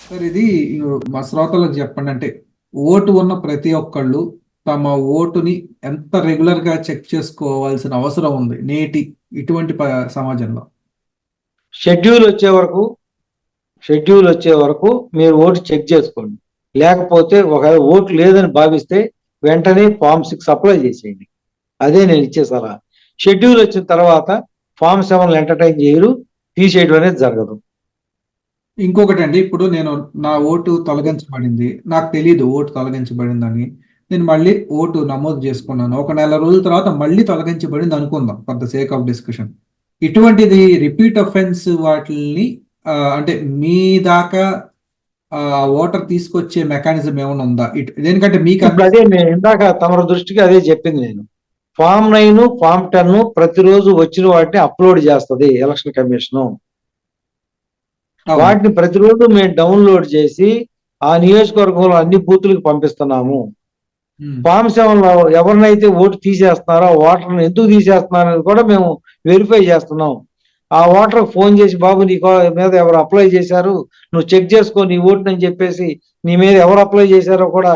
Sir ఇది మా శ్రోతలకు చెప్పండి. అంటే ఓటు ఉన్న ప్రతి ఒక్కళ్ళు తమ ఓటుని ఎంత రెగ్యులర్ గా చెక్ చేసుకోవాల్సిన అవసరం ఉంది నేటి ఇటువంటి సమాజంలో. షెడ్యూల్ వచ్చే వరకు షెడ్యూల్ వచ్చే వరకు మీరు ఓటు చెక్ చేసుకోండి. లేకపోతే ఒకవేళ ఓటు లేదని భావిస్తే వెంటనే ఫామ్ 6 అప్లై చేసేయండి. అదే నేను ఇచ్చే సలహా. షెడ్యూల్ వచ్చిన తర్వాత ఫామ్ 7 ఎంటర్టైన్ చేయరు, తీసేయడం అనేది జరగదు. ఇంకొకటి అండి, ఇప్పుడు నేను నా ఓటు తొలగించబడింది, నాకు తెలియదు ఓటు తొలగించబడిందని. నేను మళ్ళీ ఓటు నమోదు చేసుకున్నాను, ఒక నెల రోజుల తర్వాత మళ్ళీ తొలగించబడింది అనుకుందాం for the sake of discussion. ఇటువంటిది రిపీట్ అఫెన్స్ వాటిని అంటే మీ దాకా ఓటర్ తీసుకొచ్చే మెకానిజం ఏమైనా ఉందా దేనికంటే మీకు ఇప్పుడు అదే నేను ఇందాక తమ దృష్టికి అదే చెప్పింది. నేను ఫామ్ 9 ఫామ్ 10 ప్రతిరోజు వచ్చిన వాటిని అప్లోడ్ చేస్తుంది ఎలక్షన్ కమిషన్. అవును. వాటిని ప్రతిరోజు మేము డౌన్లోడ్ చేసి ఆ నియోజకవర్గంలో అన్ని బూతులకు పంపిస్తున్నాము. ఫామ్ 7 లో ఎవరినైతే ఓటు తీసేస్తున్నారో ఓటర్ని ఎందుకు తీసేస్తున్నారో అనేది కూడా మేము వెరిఫై చేస్తున్నాం. ఆ ఓటర్ ఫోన్ చేసి, బాబు నీ మీద ఎవరు అప్లై చేశారు, నువ్వు చెక్ చేసుకో నీ ఓటుని అని చెప్పేసి, నీ మీద ఎవరు అప్లై చేశారో కూడా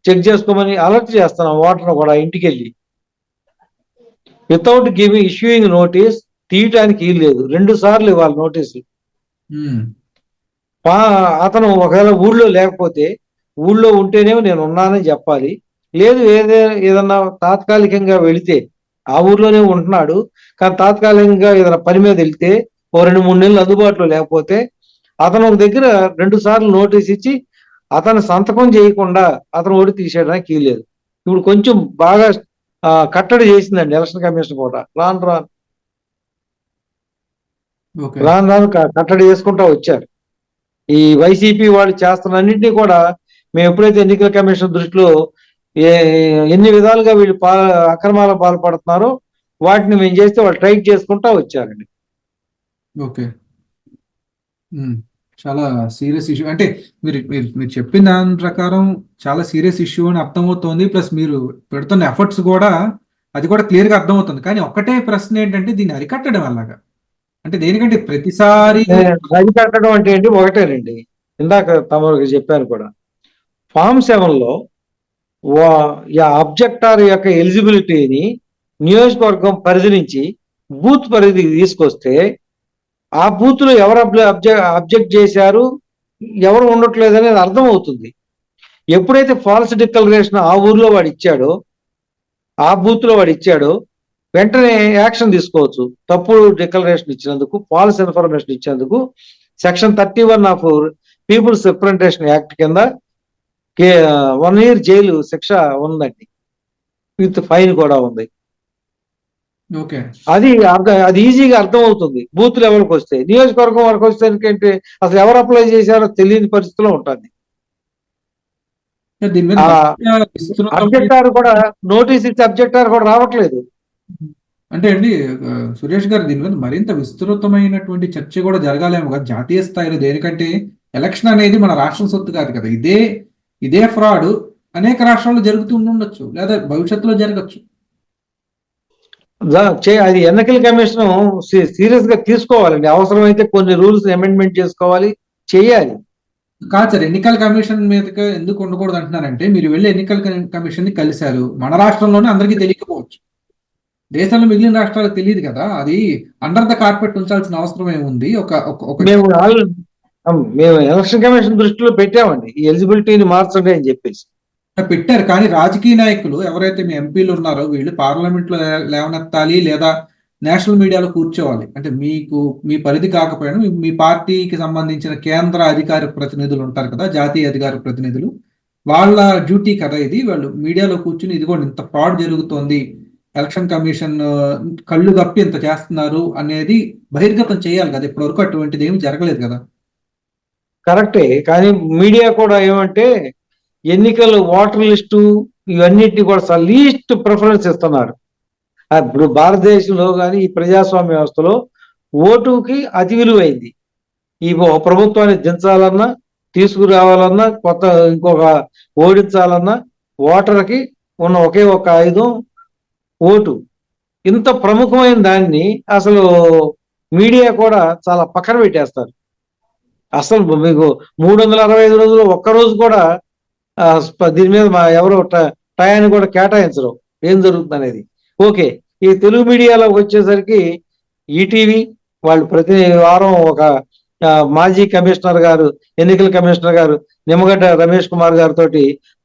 చెక్ చేసుకోమని అలర్ట్ చేస్తున్నాం ఓటర్ను కూడా ఇంటికి వెళ్ళి. వితౌట్ ఇష్యూయింగ్ నోటీస్ తీయటానికి లేదు. 2 సార్లు ఇవ్వాలి నోటీసులు. అతను ఒకవేళ ఊళ్ళో లేకపోతే, ఊళ్ళో ఉంటేనేమో నేను ఉన్నానని చెప్పాలి. లేదు ఏదన్నా తాత్కాలికంగా వెళితే, ఆ ఊర్లోనే ఉంటున్నాడు కానీ తాత్కాలికంగా ఏదైనా పని మీద వెళ్తే ఓ 2-3 నెలలు అందుబాటులో లేకపోతే అతను ఒక దగ్గర 2 సార్లు నోటీస్ ఇచ్చి అతను సంతకం చేయకుండా అతను ఓటు తీసేయడానికి లేదు. ఇప్పుడు కొంచెం బాగా కట్టడి చేసిందండి ఎలక్షన్ కమిషన్ కూడా. రాను రాను కట్టడి చేసుకుంటా వచ్చారు. ఈ వైసీపీ వాళ్ళు చేస్తున్న అన్నింటినీ కూడా మేము ఎప్పుడైతే ఎన్నికల కమిషన్ దృష్టిలో ఎన్ని విధాలుగా వీళ్ళు అక్రమాల పాల్పడుతున్నారో వాటిని మేము చేస్తే వాళ్ళు ట్రైట్ చేసుకుంటా వచ్చారండి. ఓకే. చాలా సీరియస్ ఇష్యూ. అంటే మీరు మీరు మీరు చెప్పిన దాని ప్రకారం చాలా సీరియస్ ఇష్యూ అని అర్థమవుతోంది. ప్లస్ మీరు పెడుతున్న ఎఫర్ట్స్ కూడా అది కూడా క్లియర్గా అర్థమవుతుంది. కానీ ఒక్కటే ప్రశ్న ఏంటంటే దీన్ని అరికట్టడం ఎలాగా? అంటే దేనికంటే ప్రతిసారి అరికట్టడం అంటే ఏంటి, ఒకటేనండి. ఇందాక తమకు చెప్పాను కూడా. ఫామ్ 7 లో అబ్జెక్టార్ యొక్క ఎలిజిబిలిటీని నియోజకవర్గం పరిధి నుంచి బూత్ పరిధికి తీసుకొస్తే ఆ బూత్ లో ఎవరు అబ్జెక్ట్ చేశారు, ఎవరు ఉండట్లేదు అనేది అర్థం అవుతుంది. ఎప్పుడైతే ఫాల్స్ డిక్లరేషన్ ఆ ఊర్లో వాడు ఇచ్చాడో, ఆ బూత్ లో వాడు ఇచ్చాడో వెంటనే యాక్షన్ తీసుకోవచ్చు. తప్పుడు డిక్లరేషన్ ఇచ్చినందుకు, ఫాల్స్ ఇన్ఫర్మేషన్ ఇచ్చినందుకు section 31 of peoples representation act కింద 1 year జైలు శిక్ష ఉందండి, విత్ ఫైన్ కూడా ఉంది. అది ఈజీగా అర్థం అవుతుంది బూత్ లెవెల్కి వస్తే. నియోజకవర్గం వరకు వస్తే ఏంటంటే అసలు ఎవరు అప్లై చేశారో తెలియని పరిస్థితిలో ఉంటుంది. అబ్జెక్టార్ కూడా నోటీస్ ఇచ్చి అబ్జెక్టార్ కూడా రావట్లేదు. అంటే అండి సురేష్ గారు, దీని మీద మరింత విస్తృతమైనటువంటి చర్చ కూడా జరగాలేమో కదా జాతీయ స్థాయిలో. దేనికంటే ఎలక్షన్ అనేది మన రాష్ట్రం సొత్తు కాదు కదా. ఇదే ఫ్రాడ్ అనేక రాష్ట్రాల్లో జరుగుతూ ఉండొచ్చు, లేదా భవిష్యత్తులో జరగచ్చు. అది ఎన్నికల కమిషన్ సీరియస్ గా తీసుకోవాలండి. అవసరమైతే కొన్ని రూల్స్ అమెండ్మెంట్ చేసుకోవాలి, చేయాలి. కాదు సార్, ఎన్నికల కమిషన్ మీదకి ఎందుకు ఉండకూడదు అంటున్నారంటే, మీరు వెళ్ళి ఎన్నికల కమిషన్ ని కలిశారు, మన రాష్ట్రంలోనే అందరికీ తెలియకపోవచ్చు, దేశంలో మిగిలిన రాష్ట్రాలకు తెలియదు కదా. అది అండర్ ద కార్పెట్ ఉంచాల్సిన అవసరం ఏముంది? మేము ఎలక్షన్ కమిషన్ దృష్టిలో పెట్టామండి ఈ ఎలిజిబిలిటీని మార్చండి అని చెప్పేసి పెట్టారు. కానీ రాజకీయ నాయకులు ఎవరైతే మీ ఎంపీలు ఉన్నారో వీళ్ళు పార్లమెంట్ లో లేవనెత్తాలి, లేదా నేషనల్ మీడియాలో కూర్చోవాలి. అంటే మీ పరిధి కాకపోయినా మీ పార్టీకి సంబంధించిన కేంద్ర అధికార ప్రతినిధులు ఉంటారు కదా, జాతీయ అధికార ప్రతినిధులు, వాళ్ళ డ్యూటీ కదా ఇది. వాళ్ళు మీడియాలో కూర్చుని ఇదిగోండి ఇంత ఫ్రాడ్ జరుగుతోంది, ఎలక్షన్ కమిషన్ కళ్ళు కప్పి ఇంత చేస్తున్నారు అనేది బహిర్గతం చేయాలి కదా. ఇప్పటివరకు అటువంటిది ఏమి జరగలేదు కదా. కరెక్టే, కానీ మీడియా కూడా ఏమంటే ఎన్నికల ఓటర్ లిస్టు ఇవన్నిటిని కూడా లీస్ట్ ప్రిఫరెన్స్ ఇస్తున్నారు. ఇప్పుడు భారతదేశంలో కానీ ఈ ప్రజాస్వామ్య వ్యవస్థలో ఓటుకి అతి విలువైంది. ఈ ప్రభుత్వాన్ని దించాలన్నా, తీసుకురావాలన్నా, ఇంకొక ఓడించాలన్నా ఓటర్కి ఉన్న ఒకే ఒక ఆయుధం ఓటు. ఇంత ప్రముఖమైన దాన్ని అసలు మీడియా కూడా చాలా పక్కన పెట్టేస్తారు. అసలు మీకు 365 రోజులు ఒక్క రోజు కూడా దీని మీద ఎవరు టయాన్ని కూడా కేటాయించరు ఏం జరుగుతుంది అనేది. ఓకే, ఈ తెలుగు మీడియాలోకి వచ్చేసరికి ఈటీవీ వాళ్ళు ప్రతి వారం ఒక మాజీ కమిషనర్ గారు, ఎన్నికల కమిషనర్ గారు నిమ్మగడ్డ రమేష్ కుమార్ గారితో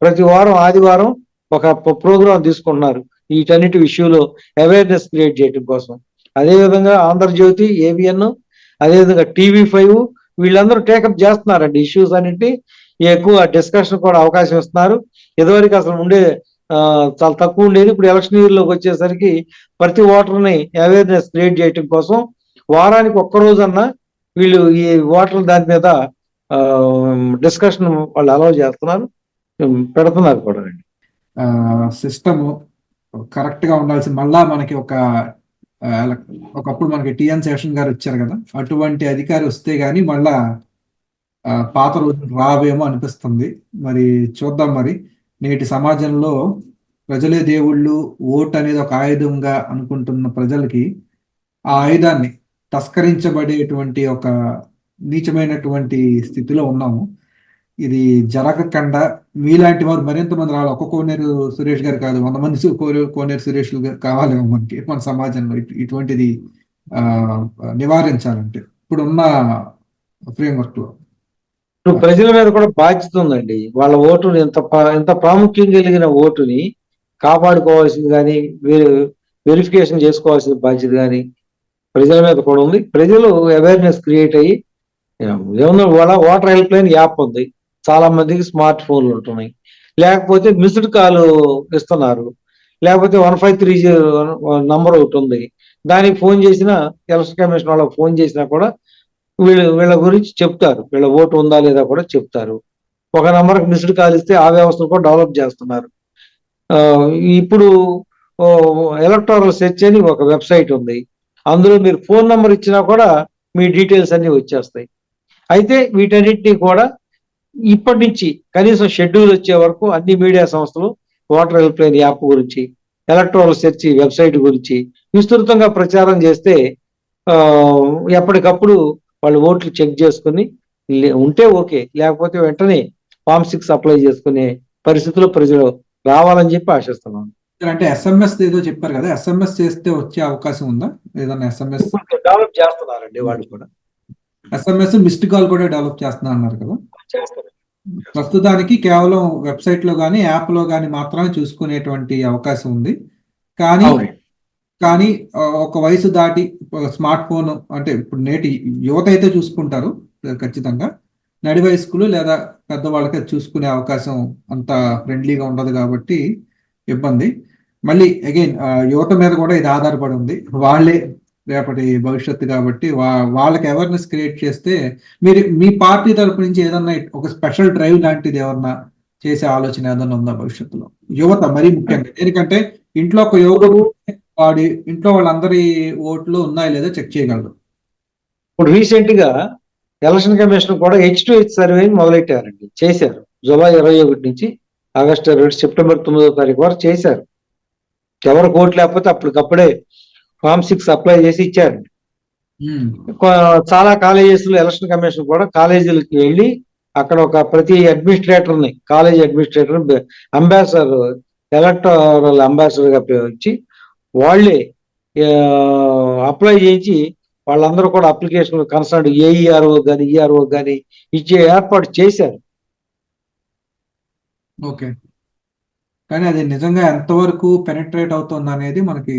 ప్రతి వారం ఆదివారం ఒక ప్రోగ్రాం తీసుకుంటున్నారు వీటన్నిటి విషయంలో అవేర్నెస్ క్రియేట్ చేయడం కోసం. అదేవిధంగా ఆంధ్రజ్యోతి, ఏబిఎన్, అదేవిధంగా టీవీ5 వీళ్ళందరూ టేకప్ చేస్తున్నారండి ఇష్యూస్ అన్నింటి, ఎక్కువ డిస్కషన్ కూడా అవకాశం ఇస్తున్నారు. ఇదివరకు అసలు ఉండే చాలా తక్కువ ఉండేది. ఇప్పుడు ఎలక్షన్ ఇయర్ లోకి వచ్చేసరికి ప్రతి ఓటర్ని అవేర్నెస్ క్రియేట్ చేయడం కోసం వారానికి ఒక్క రోజన్నా వీళ్ళు ఈ ఓటర్ దాని మీద డిస్కషన్ వాళ్ళు అలౌ చేస్తున్నారు, పెడుతున్నారు కూడా అండి. సిస్టమ్ కరెక్ట్ గా ఉండాల్సి మళ్ళా మనకి ఒకప్పుడు మనకి టిఎన్ శేషన్ గారు వచ్చారు కదా, అటువంటి అధికారి వస్తే గానీ మళ్ళా పాత రోజులు రావేమో అనిపిస్తుంది. మరి చూద్దాం. మరి నేటి సమాజంలో ప్రజలే దేవుళ్ళు, ఓటు అనేది ఒక ఆయుధంగా అనుకుంటున్న ప్రజలకి ఆ ఆయుధాన్ని తస్కరించబడేటువంటి ఒక నీచమైనటువంటి స్థితిలో ఉన్నాము. ఇది జరగకుండా మీలాంటి వారు మరింత మంది రావాలి. ఒక్క కోనేరు సురేష్ గారు కాదు, 100 మంది కోనేరు సురేష్ గారు కావాలి మనకి మన సమాజంలో. ఇటువంటిది నివారించాలంటే ఇప్పుడున్న ఫ్రేమ్వర్క్ లో ఇప్పుడు ప్రజల మీద కూడా బాధ్యత ఉందండి. వాళ్ళ ఓటుని ఎంత ప్రాముఖ్యం కలిగిన ఓటుని కాపాడుకోవాల్సింది కానీ వెరిఫికేషన్ చేసుకోవాల్సిన బాధ్యత కానీ ప్రజల మీద కూడా ఉంది. ప్రజలు అవేర్నెస్ క్రియేట్ అయ్యి ఏమన్నా ఓటర్ హెల్ప్ లైన్ యాప్ ఉంది, చాలా మందికి స్మార్ట్ ఫోన్లు ఉంటున్నాయి, లేకపోతే మిస్డ్ కాల్ ఇస్తున్నారు, లేకపోతే 153 నంబర్ ఒకటి ఉంది, దానికి ఫోన్ చేసినా ఎలక్షన్ కమిషన్ వాళ్ళకి ఫోన్ చేసినా కూడా వీళ్ళ గురించి చెప్తారు, వీళ్ళ ఓటు ఉందా లేదా కూడా చెప్తారు. ఒక నంబర్కి మిస్డ్ కాల్ ఇస్తే ఆ వ్యవస్థను కూడా డెవలప్ చేస్తున్నారు. ఇప్పుడు ఎలక్టోరల్ సెర్చ్ అని ఒక వెబ్సైట్ ఉంది, అందులో మీరు ఫోన్ నంబర్ ఇచ్చినా కూడా మీ డీటెయిల్స్ అన్ని వచ్చేస్తాయి. అయితే వీటన్నిటినీ కూడా ఇప్పటి నుంచి కనీసం షెడ్యూల్ వచ్చే వరకు అన్ని మీడియా సంస్థలు ఓటర్ హెల్ప్ లైన్ యాప్ గురించి, ఎలక్టోరల్ సెర్చ్ వెబ్సైట్ గురించి విస్తృతంగా ప్రచారం చేస్తే ఎప్పటికప్పుడు వాళ్ళు ఓట్లు చెక్ చేసుకుని ఉంటే ఓకే, లేకపోతే వెంటనే ఫామ్ 6 అప్లై చేసుకునే పరిస్థితుల్లో ప్రజలు రావాలని చెప్పి ఆశిస్తున్నాను. అంటే SMS ఏదో చెప్పారు కదా, SMS చేస్తే వచ్చే అవకాశం ఉందా? ఏదన్నా SMS డెవలప్ చేస్తున్నారండి వాళ్ళు కూడా. SMS మిస్డ్ కాల్ కూడా డెవలప్ చేస్తున్నా అన్నారు కదా. ప్రస్తుతానికి కేవలం వెబ్సైట్ లో కానీ యాప్ లో కానీ మాత్రమే చూసుకునేటువంటి అవకాశం ఉంది. కానీ ఒక వయసు దాటి స్మార్ట్ ఫోన్ అంటే ఇప్పుడు నేటి యువత అయితే చూసుకుంటారు ఖచ్చితంగా, నడి వయస్కులు లేదా పెద్దవాళ్ళకి చూసుకునే అవకాశం అంత ఫ్రెండ్లీగా ఉండదు కాబట్టి ఇబ్బంది. మళ్ళీ అగైన్ యువత మీద కూడా ఇది ఆధారపడి ఉంది, వాళ్ళే రేపటి భవిష్యత్తు కాబట్టి వాళ్ళకి అవేర్నెస్ క్రియేట్ చేస్తే మీరు మీ పార్టీ తరపు నుంచి ఏదన్నా ఒక స్పెషల్ డ్రైవ్ లాంటిది ఏమన్నా చేసే ఆలోచన ఏదన్నా ఉందా భవిష్యత్తులో? యువత మరీ ముఖ్యంగా, ఎందుకంటే ఇంట్లో ఒక యువకుడు వాడి ఇంట్లో వాళ్ళందరి ఓట్లు ఉన్నాయో లేదో చెక్ చేయగలరు. ఇప్పుడు రీసెంట్ గా ఎలక్షన్ కమిషన్ కూడా H2H సర్వే మొదలెట్టారండి, చేశారు. జూలై 21 నుంచి ఆగస్టు 2 సెప్టెంబర్ 9వ తారీఖు వరకు చేశారు. ఎవరికి ఓట్లు లేకపోతే అప్పటికప్పుడే ఫామ్ 6 అప్లై చేసి ఇచ్చారు. చాలా కాలేజెస్ లో ఎలక్షన్ కమిషన్ కూడా కాలేజీలకు వెళ్ళి అక్కడ ఒక ప్రతి అడ్మినిస్ట్రేటర్ ని, college administrator ambassador, electoral ambassador గా ఇచ్చి వాళ్ళే అప్లై చేయించి వాళ్ళందరూ కూడా అప్లికేషన్ కన్సర్న్ ఏఈఆర్ఓ కానీ ఈఆర్ఓ కానీ ఇచ్చే ఏర్పాటు చేశారు. ఓకే, కానీ అది నిజంగా ఎంతవరకు పెనట్రేట్ అవుతుంది అనేది మనకి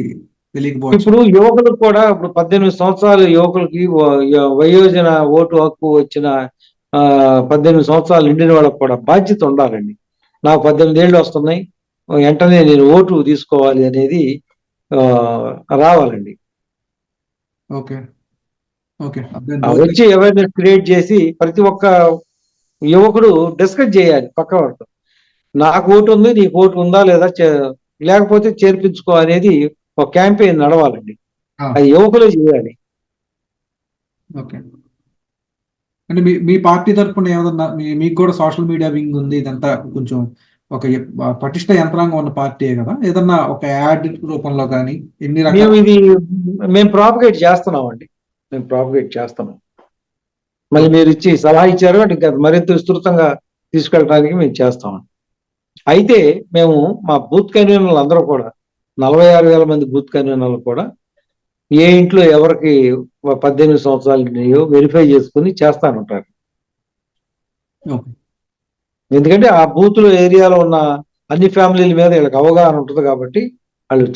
తెలియకపోవచ్చు. ఇప్పుడు యువకులకు కూడా ఇప్పుడు 18 సంవత్సరాల యువకులకి వయోజన ఓటు హక్కు వచ్చిన 18 సంవత్సరాలు నిండిన వాళ్ళకి కూడా బాధ్యత ఉండాలండి. నాకు 18 ఏళ్ళు వస్తున్నాయి, వెంటనే నేను ఓటు తీసుకోవాలి అనేది రావాలండి. ఓకే ఓకే, వచ్చి అవేర్నెస్ క్రియేట్ చేసి ప్రతి ఒక్క యువకుడు డిస్కస్ చేయాలి పక్క వాళ్ళతో, నాకు ఓటు ఉంది, నీకు ఓటు ఉందా లేదా, లేకపోతే చేర్పించుకో అనేది ఒక క్యాంపెయిన్ నడవాలండి. అది యువకులే చేయాలి. ఓకే, అంటే మీ పార్టీ తరఫున ఏమన్నా మీకు కూడా సోషల్ మీడియా వింగ్ ఉంది, ఇదంతా కొంచెం ఒక పటిష్ట యంత్రాంగం ఉన్న పార్టీ కదా, ఏదన్నా ఒక యాడ్ రూపంలో కానీ ఎన్ని రకాల మేము ప్రాపగేట్ చేస్తున్నామండి, మేము ప్రాపగేట్ చేస్తున్నాం. మళ్ళీ మీరు ఇచ్చి సలహా ఇచ్చారు అంటే ఇంకా మరింత విస్తృతంగా తీసుకెళ్ళడానికి మేము చేస్తాం. అయితే మేము మా బూత్ కన్వీనర్లు అందరూ కూడా 46,000 మంది బూత్ కన్వీనర్లు కూడా ఏ ఇంట్లో ఎవరికి 18 సంవత్సరాలు ఉన్నాయో వెరిఫై చేసుకుని చేస్తానంటారు. ఓకే. ఎందుకంటే ఆ బూత్లో ఏరియాలో ఉన్న అన్ని ఫ్యామిలీల మీద వీళ్ళకి అవగాహన ఉంటుంది కాబట్టి వాళ్ళు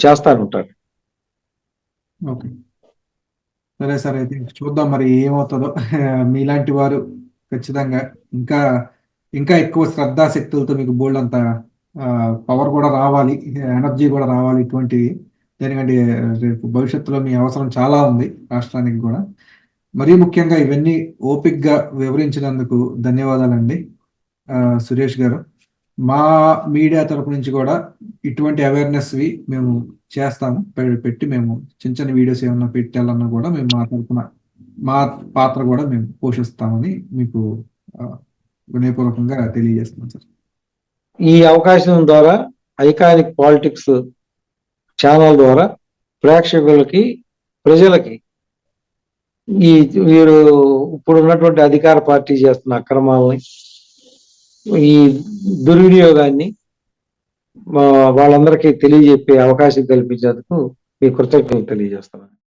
చేస్తానంటారు. ఓకే. సరే సార్, అయితే చూద్దాం మరి ఏమవుతుందో. మీలాంటి వారు ఖచ్చితంగా ఇంకా ఇంకా ఎక్కువ శ్రద్ధాశక్తులతో మీకు బోల్డ్ అంత పవర్ కూడా రావాలి, ఎనర్జీ కూడా రావాలి ఇటువంటివి. ఎందుకంటే రేపు భవిష్యత్తులో మీ అవసరం చాలా ఉంది రాష్ట్రానికి కూడా. మరీ ముఖ్యంగా ఇవన్నీ ఓపిక్గా వివరించినందుకు ధన్యవాదాలండి సురేష్ గారు. మా మీడియా తరపు నుంచి కూడా ఇటువంటి అవేర్నెస్వి మేము చేస్తాము. పెట్టి మేము చిన్న చిన్న వీడియోస్ ఏమన్నా పెట్టాలన్నా కూడా మేము మా తరపున మా పాత్ర కూడా మేము పోషిస్తామని మీకు వినయపూర్వకంగా తెలియజేస్తున్నాం సార్. ఈ అవకాశం ద్వారా ఐకానిక్ పాలిటిక్స్ ఛానల్ ద్వారా ప్రేక్షకులకి, ప్రజలకి ఈ వీరు ఇప్పుడు ఉన్నటువంటి అధికార పార్టీ చేస్తున్న అక్రమాలని, ఈ దుర్వినియోగాన్ని వాళ్ళందరికీ తెలియజెప్పే అవకాశం కల్పించేందుకు మీ కృతజ్ఞతలు తెలియజేస్తున్నాను.